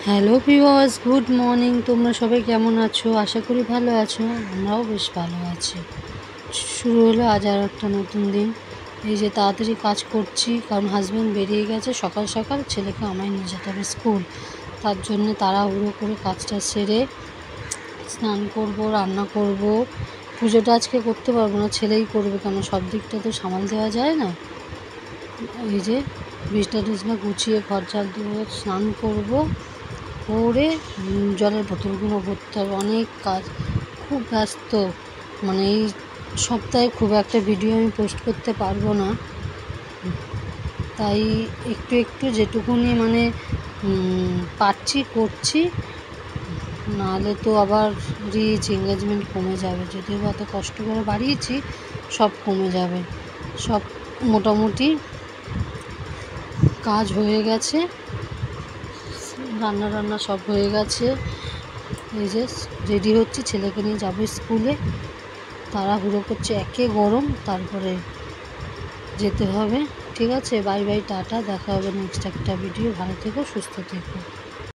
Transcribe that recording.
Hello viewers, good morning. তোমরা সবাই কেমন আছো? আশা করি ভালো আছো। আমরাও বেশ ভালো আছি। শুরু হলো আজ আর একটা নতুন দিন। এই যে তাড়াতাড়ি কাজ করছি, কারণ হাজব্যান্ড বেরিয়ে গেছে সকাল সকাল। ছেলেকে আমায় নিয়ে যেতে হবে স্কুল, তার জন্য তাড়াহুড়ো করে কাজটা সেরে স্নান করব, রান্না করব। পুজোটা আজকে করতে পারবো না, ছেলেই করবে, কেন সব দিকটা তো সামাল দেওয়া যায় না। এই যে বিছনা টিছনা গুছিয়ে ঘর ঝাড় দেবো, স্নান করব, করে জলের বোতলগুলো ভরতে হবে। অনেক কাজ, খুব ব্যস্ত। মানে এই সপ্তাহে খুব একটা ভিডিও আমি পোস্ট করতে পারবো না, তাই একটু একটু যেটুকুনি মানে পারছি করছি, নাহলে তো আবার রিচ এঙ্গেজমেন্ট কমে যাবে। যদিও বা এত কষ্ট করে বাড়িয়েছি, সব কমে যাবে। সব মোটামুটি কাজ হয়ে গেছে, রান্না সব হয়ে গেছে। এই যে রেডি হচ্ছে, ছেলেকে নিয়ে যাবো স্কুলে। তাড়াহুড়ো করছে, একে গরম, তারপরে যেতে হবে। ঠিক আছে, বাই বাই, টাটা, দেখা হবে নেক্সট একটা ভিডিও। ভালো থেকো, সুস্থ থেকো।